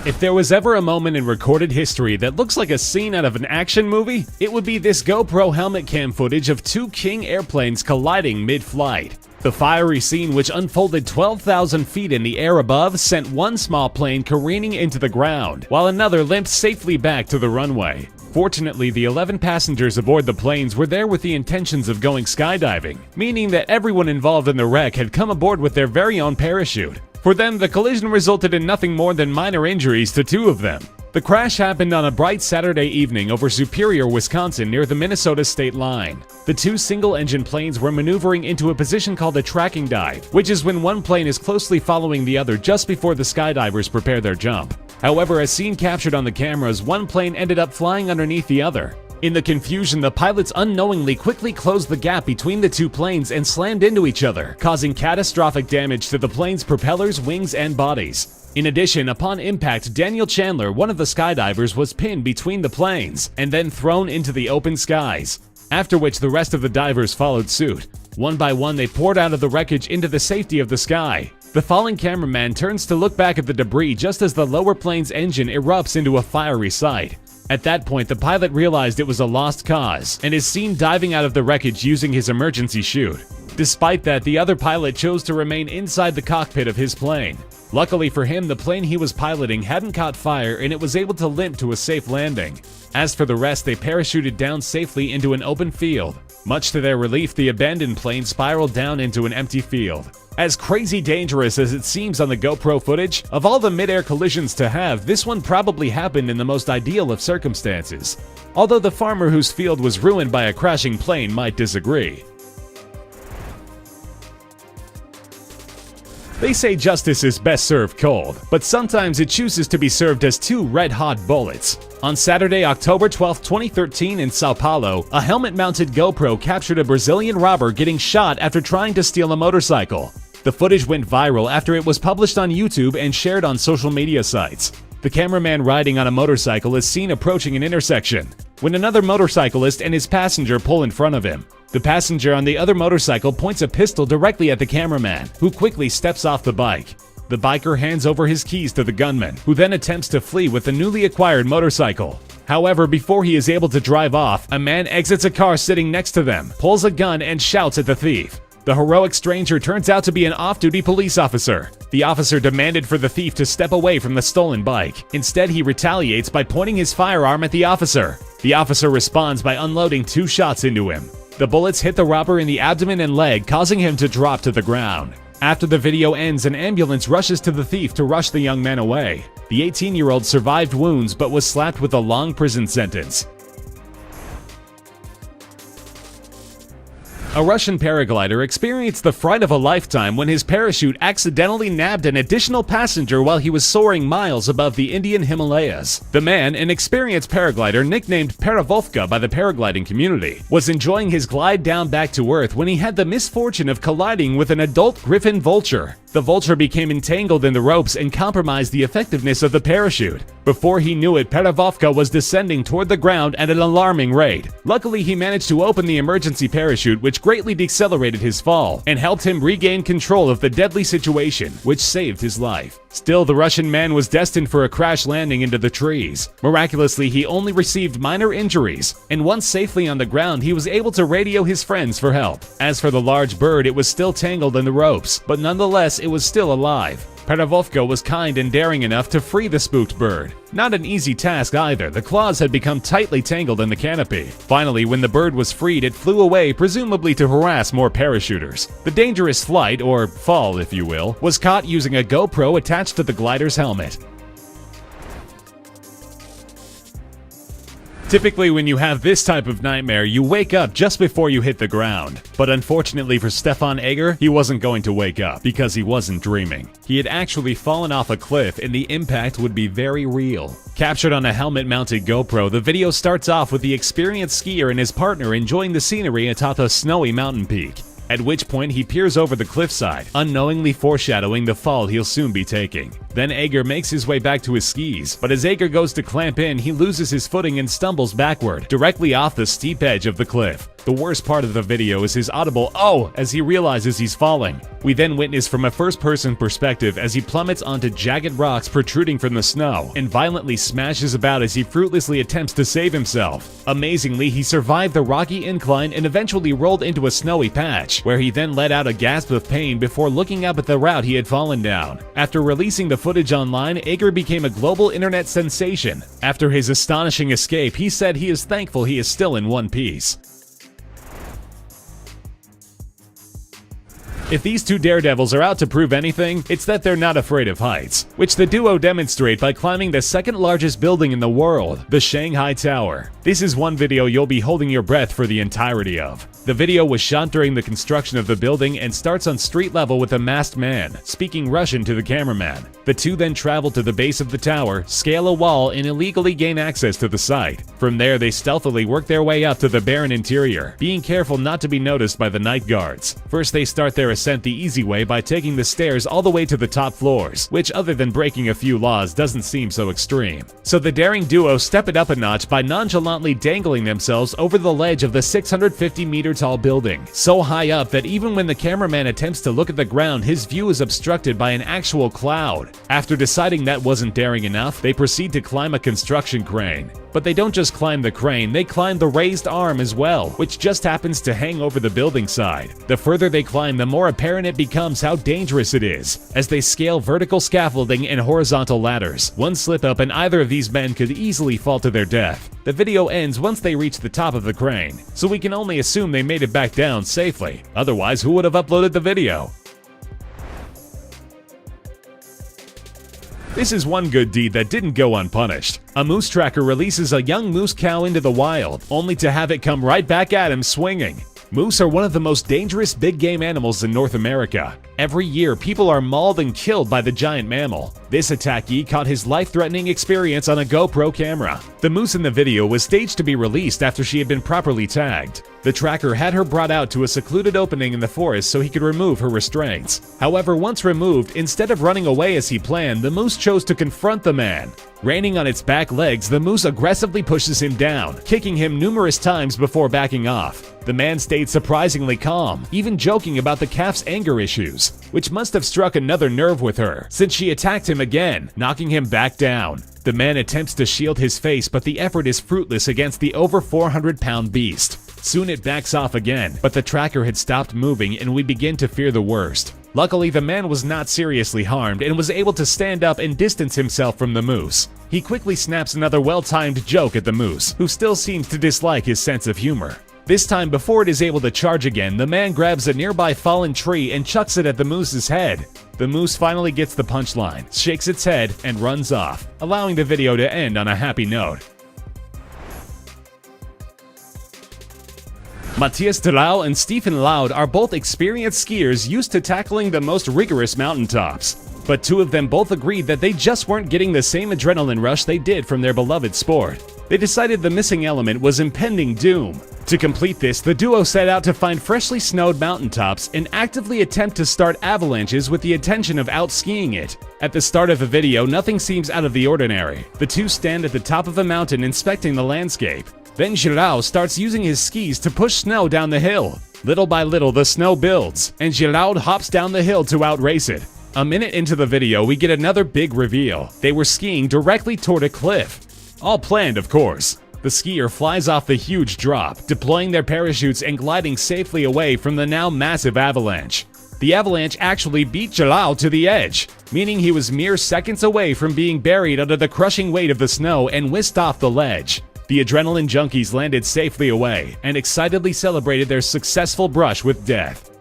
If there was ever a moment in recorded history that looks like a scene out of an action movie, it would be this GoPro helmet cam footage of two King airplanes colliding mid-flight. The fiery scene, which unfolded 12,000 feet in the air above, sent one small plane careening into the ground, while another limped safely back to the runway. Fortunately, the 11 passengers aboard the planes were there with the intentions of going skydiving, meaning that everyone involved in the wreck had come aboard with their very own parachute. For them, the collision resulted in nothing more than minor injuries to two of them. The crash happened on a bright Saturday evening over Superior, Wisconsin, near the Minnesota state line. The two single-engine planes were maneuvering into a position called a tracking dive, which is when one plane is closely following the other just before the skydivers prepare their jump. However, as seen captured on the cameras, one plane ended up flying underneath the other. In the confusion, the pilots unknowingly quickly closed the gap between the two planes and slammed into each other, causing catastrophic damage to the plane's propellers, wings, and bodies. In addition, upon impact, Daniel Chandler, one of the skydivers, was pinned between the planes and then thrown into the open skies, after which the rest of the divers followed suit. One by one, they poured out of the wreckage into the safety of the sky. The falling cameraman turns to look back at the debris just as the lower plane's engine erupts into a fiery sight. At that point, the pilot realized it was a lost cause and is seen diving out of the wreckage using his emergency chute. Despite that, the other pilot chose to remain inside the cockpit of his plane. Luckily for him, the plane he was piloting hadn't caught fire and it was able to limp to a safe landing. As for the rest, they parachuted down safely into an open field. Much to their relief, the abandoned plane spiraled down into an empty field. As crazy dangerous as it seems on the GoPro footage, of all the mid-air collisions to have, this one probably happened in the most ideal of circumstances. Although the farmer whose field was ruined by a crashing plane might disagree. They say justice is best served cold, but sometimes it chooses to be served as two red-hot bullets. On Saturday, October 12, 2013 in Sao Paulo, a helmet-mounted GoPro captured a Brazilian robber getting shot after trying to steal a motorcycle. The footage went viral after it was published on YouTube and shared on social media sites. The cameraman riding on a motorcycle is seen approaching an intersection, when another motorcyclist and his passenger pull in front of him. The passenger on the other motorcycle points a pistol directly at the cameraman, who quickly steps off the bike. The biker hands over his keys to the gunman, who then attempts to flee with the newly acquired motorcycle. However, before he is able to drive off, a man exits a car sitting next to them, pulls a gun, and shouts at the thief. The heroic stranger turns out to be an off-duty police officer. The officer demanded for the thief to step away from the stolen bike. Instead, he retaliates by pointing his firearm at the officer. The officer responds by unloading 2 shots into him. The bullets hit the robber in the abdomen and leg, causing him to drop to the ground. After the video ends, an ambulance rushes to the thief to rush the young man away. The 18-year-old survived wounds but was slapped with a long prison sentence. A Russian paraglider experienced the fright of a lifetime when his parachute accidentally nabbed an additional passenger while he was soaring miles above the Indian Himalayas. The man, an experienced paraglider nicknamed Paravolka by the paragliding community, was enjoying his glide down back to Earth when he had the misfortune of colliding with an adult griffin vulture. The vulture became entangled in the ropes and compromised the effectiveness of the parachute. Before he knew it, Paravolka was descending toward the ground at an alarming rate. Luckily, he managed to open the emergency parachute, which greatly decelerated his fall and helped him regain control of the deadly situation, which saved his life. Still, the Russian man was destined for a crash landing into the trees. Miraculously, he only received minor injuries, and once safely on the ground, he was able to radio his friends for help. As for the large bird, it was still tangled in the ropes, but nonetheless, it was still alive. Paravolka was kind and daring enough to free the spooked bird. Not an easy task either, the claws had become tightly tangled in the canopy. Finally, when the bird was freed, it flew away, presumably to harass more parachuters. The dangerous flight, or fall if you will, was caught using a GoPro attached to the glider's helmet. Typically, when you have this type of nightmare, you wake up just before you hit the ground. But unfortunately for Stefan Egger, he wasn't going to wake up because he wasn't dreaming. He had actually fallen off a cliff and the impact would be very real. Captured on a helmet-mounted GoPro, the video starts off with the experienced skier and his partner enjoying the scenery atop a snowy mountain peak. At which point he peers over the cliffside, unknowingly foreshadowing the fall he'll soon be taking. Then Egger makes his way back to his skis, but as Egger goes to clamp in, he loses his footing and stumbles backward, directly off the steep edge of the cliff. The worst part of the video is his audible "oh" as he realizes he's falling. We then witness from a first-person perspective as he plummets onto jagged rocks protruding from the snow and violently smashes about as he fruitlessly attempts to save himself. Amazingly, he survived the rocky incline and eventually rolled into a snowy patch, where he then let out a gasp of pain before looking up at the route he had fallen down. After releasing the footage online, Ager became a global internet sensation. After his astonishing escape, he said he is thankful he is still in one piece. If these two daredevils are out to prove anything, it's that they're not afraid of heights, which the duo demonstrate by climbing the second largest building in the world, the Shanghai Tower. This is one video you'll be holding your breath for the entirety of. The video was shot during the construction of the building and starts on street level with a masked man, speaking Russian to the cameraman. The two then travel to the base of the tower, scale a wall, and illegally gain access to the site. From there, they stealthily work their way up to the barren interior, being careful not to be noticed by the night guards. First, they start their ascent the easy way by taking the stairs all the way to the top floors, which other than breaking a few laws doesn't seem so extreme. So the daring duo step it up a notch by nonchalantly dangling themselves over the ledge of the 650-meter tall building, so high up that even when the cameraman attempts to look at the ground, his view is obstructed by an actual cloud. After deciding that wasn't daring enough, they proceed to climb a construction crane. But they don't just climb the crane, they climb the raised arm as well, which just happens to hang over the building side. The further they climb, the more apparent it becomes how dangerous it is, as they scale vertical scaffolding and horizontal ladders. One slip up and either of these men could easily fall to their death. The video ends once they reach the top of the crane, so we can only assume they made it back down safely. Otherwise, who would have uploaded the video? This is one good deed that didn't go unpunished. A moose tracker releases a young moose cow into the wild, only to have it come right back at him swinging. Moose are one of the most dangerous big game animals in North America. Every year, people are mauled and killed by the giant mammal. This attackee caught his life-threatening experience on a GoPro camera. The moose in the video was staged to be released after she had been properly tagged. The tracker had her brought out to a secluded opening in the forest so he could remove her restraints. However, once removed, instead of running away as he planned, the moose chose to confront the man. Reining on its back legs, the moose aggressively pushes him down, kicking him numerous times before backing off. The man stayed surprisingly calm, even joking about the calf's anger issues, which must have struck another nerve with her, since she attacked him again, knocking him back down. The man attempts to shield his face, but the effort is fruitless against the over 400-pound beast. Soon it backs off again, but the tracker had stopped moving and we begin to fear the worst. Luckily, the man was not seriously harmed and was able to stand up and distance himself from the moose. He quickly snaps another well-timed joke at the moose, who still seems to dislike his sense of humor. This time, before it is able to charge again, the man grabs a nearby fallen tree and chucks it at the moose's head. The moose finally gets the punchline, shakes its head, and runs off, allowing the video to end on a happy note. Matthias Terral and Stephen Loud are both experienced skiers used to tackling the most rigorous mountaintops. But two of them both agreed that they just weren't getting the same adrenaline rush they did from their beloved sport. They decided the missing element was impending doom. To complete this, the duo set out to find freshly snowed mountaintops and actively attempt to start avalanches with the intention of out-skiing it. At the start of the video, nothing seems out of the ordinary. The two stand at the top of a mountain inspecting the landscape. Then Giraud starts using his skis to push snow down the hill. Little by little, the snow builds, and Giraud hops down the hill to outrace it. A minute into the video, we get another big reveal. They were skiing directly toward a cliff. All planned, of course. The skier flies off the huge drop, deploying their parachutes and gliding safely away from the now massive avalanche. The avalanche actually beat Giraud to the edge, meaning he was mere seconds away from being buried under the crushing weight of the snow and whisked off the ledge. The adrenaline junkies landed safely away and excitedly celebrated their successful brush with death.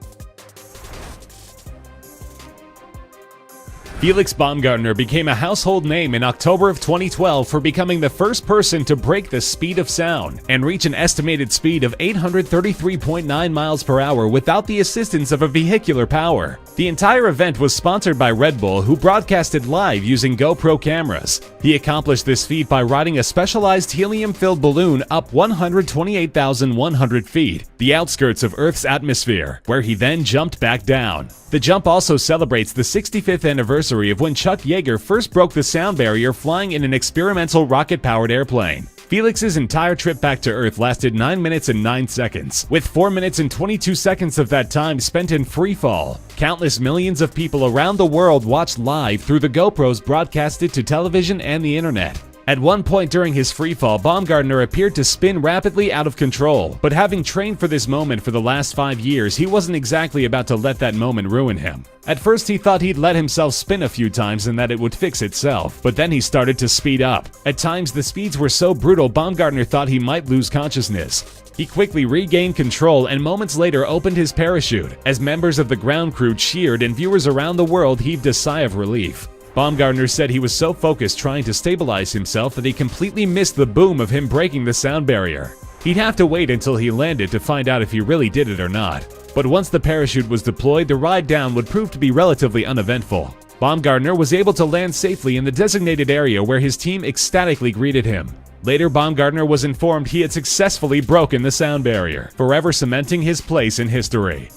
Felix Baumgartner became a household name in October of 2012 for becoming the first person to break the speed of sound and reach an estimated speed of 833.9 miles per hour without the assistance of a vehicular power. The entire event was sponsored by Red Bull, who broadcasted live using GoPro cameras. He accomplished this feat by riding a specialized helium-filled balloon up 128,100 feet, the outskirts of Earth's atmosphere, where he then jumped back down. The jump also celebrates the 65th anniversary of when Chuck Yeager first broke the sound barrier flying in an experimental rocket-powered airplane. Felix's entire trip back to Earth lasted 9 minutes and 9 seconds, with 4 minutes and 22 seconds of that time spent in freefall. Countless millions of people around the world watched live through the GoPros broadcasted to television and the internet. At one point during his freefall, Baumgartner appeared to spin rapidly out of control, but having trained for this moment for the last 5 years, he wasn't exactly about to let that moment ruin him. At first he thought he'd let himself spin a few times and that it would fix itself, but then he started to speed up. At times the speeds were so brutal Baumgartner thought he might lose consciousness. He quickly regained control and moments later opened his parachute, as members of the ground crew cheered and viewers around the world heaved a sigh of relief. Baumgartner said he was so focused trying to stabilize himself that he completely missed the boom of him breaking the sound barrier. He'd have to wait until he landed to find out if he really did it or not. But once the parachute was deployed, the ride down would prove to be relatively uneventful. Baumgartner was able to land safely in the designated area where his team ecstatically greeted him. Later, Baumgartner was informed he had successfully broken the sound barrier, forever cementing his place in history.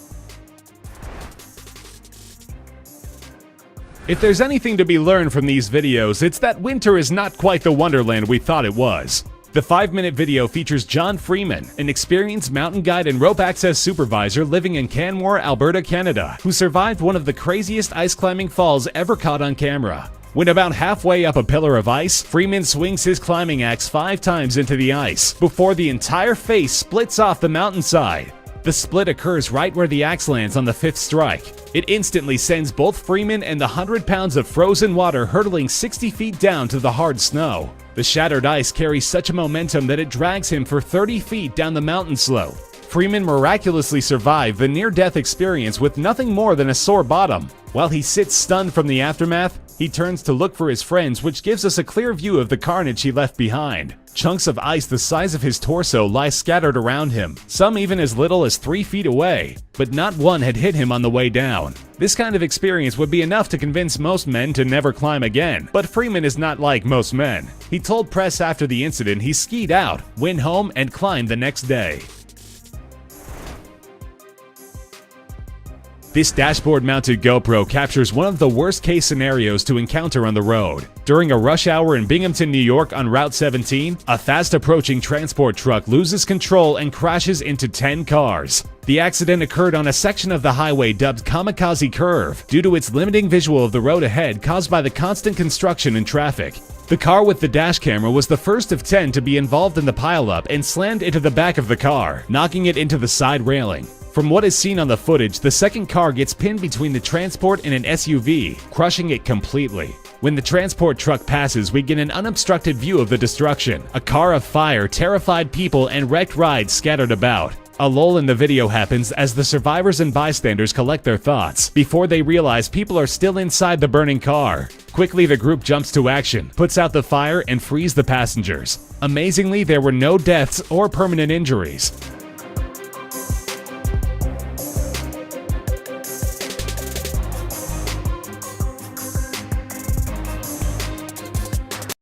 If there's anything to be learned from these videos, it's that winter is not quite the wonderland we thought it was. The 5-minute video features John Freeman, an experienced mountain guide and rope access supervisor living in Canmore, Alberta, Canada, who survived one of the craziest ice climbing falls ever caught on camera. When about halfway up a pillar of ice, Freeman swings his climbing axe 5 times into the ice, before the entire face splits off the mountainside. The split occurs right where the axe lands on the 5th strike. It instantly sends both Freeman and the 100 pounds of frozen water hurtling 60 feet down to the hard snow. The shattered ice carries such a momentum that it drags him for 30 feet down the mountain slope. Freeman miraculously survived the near-death experience with nothing more than a sore bottom. While he sits stunned from the aftermath, he turns to look for his friends, which gives us a clear view of the carnage he left behind. Chunks of ice the size of his torso lie scattered around him, some even as little as 3 feet away, but not one had hit him on the way down. This kind of experience would be enough to convince most men to never climb again, but Freeman is not like most men. He told press after the incident he skied out, went home, and climbed the next day. This dashboard-mounted GoPro captures one of the worst-case scenarios to encounter on the road. During a rush hour in Binghamton, New York on Route 17, a fast-approaching transport truck loses control and crashes into 10 cars. The accident occurred on a section of the highway dubbed Kamikaze Curve, due to its limiting visual of the road ahead caused by the constant construction and traffic. The car with the dash camera was the first of 10 to be involved in the pileup and slammed into the back of the car, knocking it into the side railing. From what is seen on the footage, the second car gets pinned between the transport and an SUV, crushing it completely. When the transport truck passes, we get an unobstructed view of the destruction. A car of fire, terrified people, and wrecked rides scattered about. A lull in the video happens as the survivors and bystanders collect their thoughts, before they realize people are still inside the burning car. Quickly, the group jumps to action, puts out the fire, and frees the passengers. Amazingly, there were no deaths or permanent injuries.